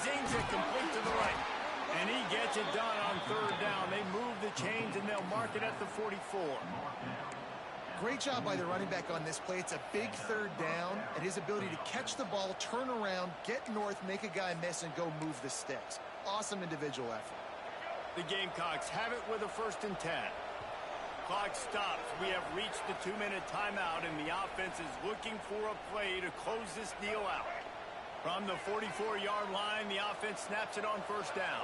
Zings it complete to the right, and he gets it done on third down. They move the chains, and they'll mark it at the 44. Great job by the running back on this play. It's a big third down, and his ability to catch the ball, turn around, get north, make a guy miss, and go move the sticks. Awesome individual effort. The Gamecocks have it with a 1st and 10. clock stops. We have reached the 2-minute timeout, and the offense is looking for a play to close this deal out. From the 44-yard line, the offense snaps it on first down.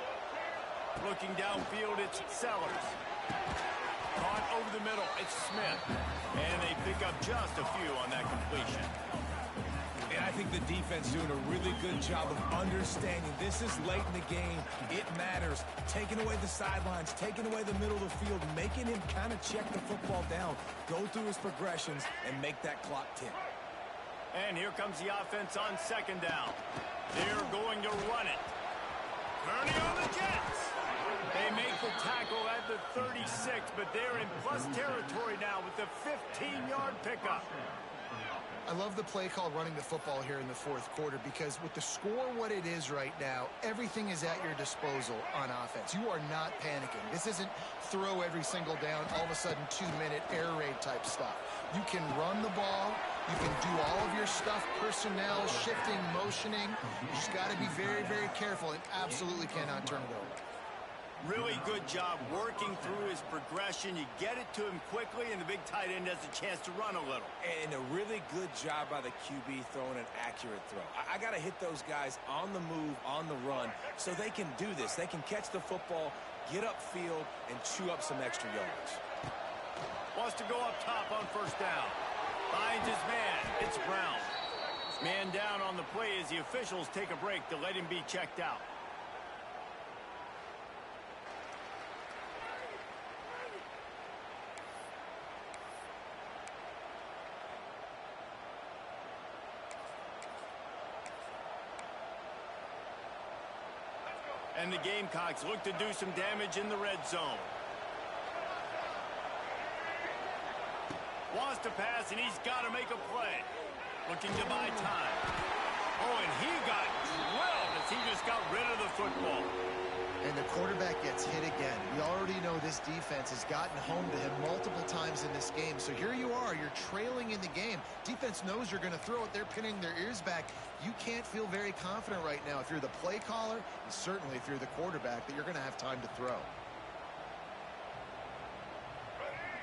Looking downfield, it's Sellers. Caught over the middle, it's Smith. And they pick up just a few on that completion. And I think the defense doing a really good job of understanding this is late in the game. It matters. Taking away the sidelines, taking away the middle of the field, making him kind of check the football down, go through his progressions, and make that clock tick. And here comes the offense on second down. They're going to run it. Kearney on the Jets. They make the tackle at the 36, but they're in plus territory now with the 15-yard pickup. I love the play call running the football here in the fourth quarter because with the score what it is right now, everything is at your disposal on offense. You are not panicking. This isn't throw every single down, all of a sudden 2-minute air raid type stuff. You can run the ball. You can do all of your stuff, personnel, shifting, motioning. You just got to be very, very careful and absolutely cannot turn it over. Really good job working through his progression. You get it to him quickly, and the big tight end has a chance to run a little. And a really good job by the QB throwing an accurate throw. I got to hit those guys on the move, on the run, so they can do this. They can catch the football, get upfield, and chew up some extra yards. Wants to go up top on first down. Finds his man. It's Brown. Man down on the play as the officials take a break to let him be checked out. And the Gamecocks look to do some damage in the red zone. Wants to pass, and he's got to make a play. Looking to buy time. Oh, and he got drilled as he just got rid of the football. And the quarterback gets hit again. We already know this defense has gotten home to him multiple times in this game. So here you are, you're trailing in the game. Defense knows you're going to throw it. They're pinning their ears back. You can't feel very confident right now if you're the play caller, and certainly if you're the quarterback, that you're going to have time to throw.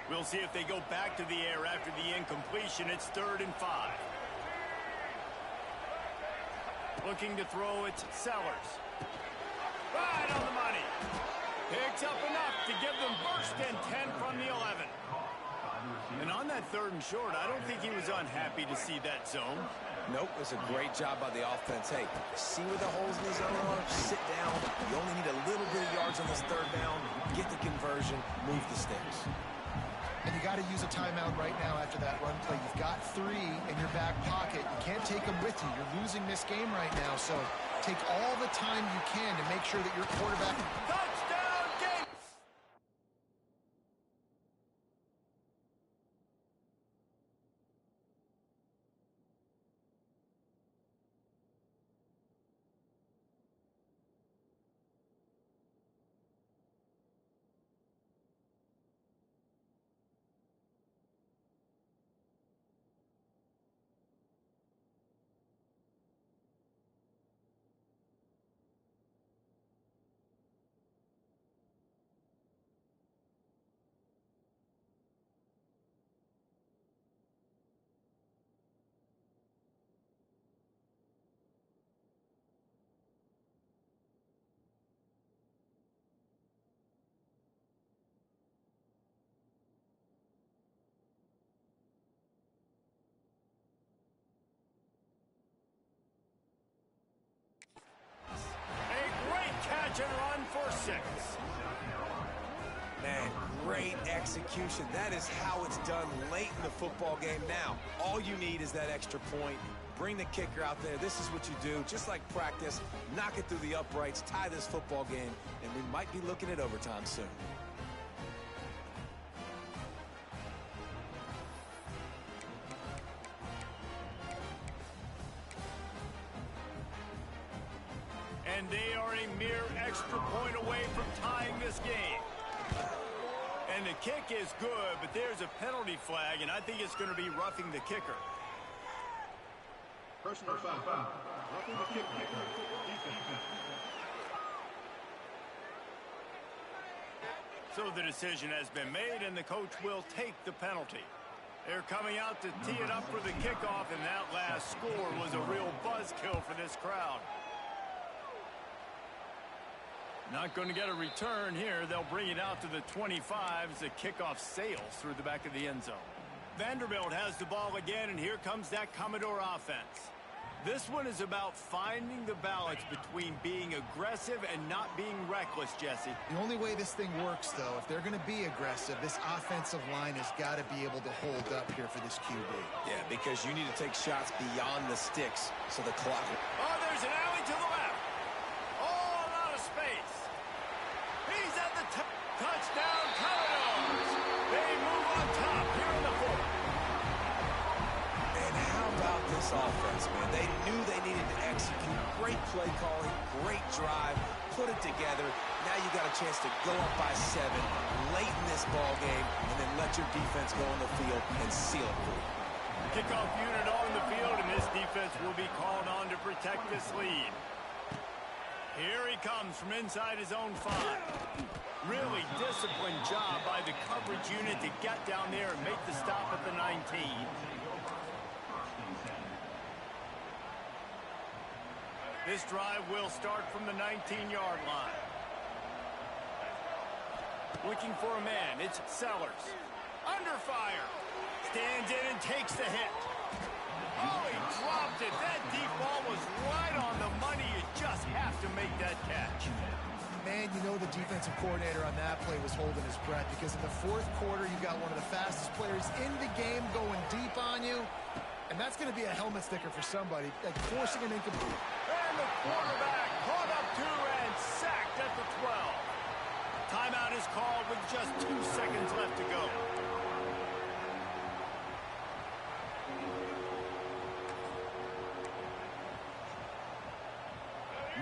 We'll see if they go back to the air after the incompletion. It's 3rd and 5. Looking to throw, it's Sellers. Right on the money. Picks up enough to give them first and 10 from the 11. And on that 3rd and short, I don't think he was unhappy to see that zone. Nope, it's a great job by the offense. Hey, see where the holes in the zone are? Sit down. You only need a little bit of yards on this 3rd down. Get the conversion. Move the sticks. And you got to use a timeout right now after that run play. You've got 3 in your back pocket. You can't take them with you. You're losing this game right now. So take all the time you can to make sure that your quarterback... Touchdown, Gates! Catch and run for 6. Man, great execution. That is how it's done late in the football game. Now, all you need is that extra point. Bring the kicker out there. This is what you do. Just like practice, knock it through the uprights, tie this football game, and we might be looking at overtime soon. And they are a mere extra point away from tying this game. And the kick is good, but there's a penalty flag, and I think it's going to be roughing the kicker. Personal foul. Roughing the kicker. Defense. So the decision has been made, and the coach will take the penalty. They're coming out to tee it up for the kickoff, and that last score was a real buzzkill for this crowd. Not going to get a return here. They'll bring it out to the 25 as the kickoff sails through the back of the end zone. Vanderbilt has the ball again, and here comes that Commodore offense. This one is about finding the balance between being aggressive and not being reckless, Jesse. The only way this thing works, though, if they're going to be aggressive, this offensive line has got to be able to hold up here for this QB. Yeah, because you need to take shots beyond the sticks so the clock... Oh, there's an alley to the left. Oh, a lot of space. He's at the touchdown, Commodores. They move on top here in the fourth. And how about this offense, man? They knew they needed to execute. Great play calling, great drive, put it together. Now you got a chance to go up by 7 late in this ball game and then let your defense go on the field and seal it for you. Kickoff unit on the field, and this defense will be called on to protect this lead. Here he comes from inside his own 5. Really disciplined job by the coverage unit to get down there and make the stop at the 19. This drive will start from the 19-yard line. Looking for a man, it's Sellers. Under fire. Stands in and takes the hit. Oh, he dropped it. That deep ball was right on the money. You just have to make that catch. Man, you know the defensive coordinator on that play was holding his breath because in the fourth quarter, you got one of the fastest players in the game going deep on you. And that's going to be a helmet sticker for somebody, like forcing an incomplete. And the quarterback caught up to and sacked at the 12. Timeout is called with just 2 seconds left to go.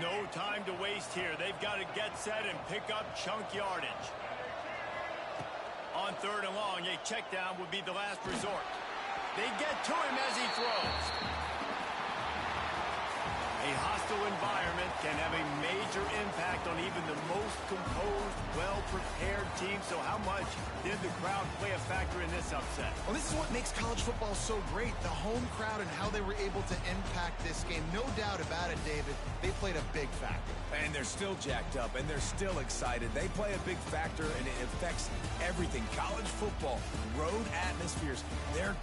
No time to waste here. They've got to get set and pick up chunk yardage. On 3rd and long, a check down would be the last resort. They get to him as he throws. A hostile environment can have a major impact on even the most composed, well-prepared team. So how much did the crowd play a factor in this upset? Well, this is what makes college football so great, the home crowd and how they were able to impact this game. No doubt about it, David. They played a big factor. And they're still jacked up, and they're still excited. They play a big factor, and it affects everything. College football, road atmospheres, they're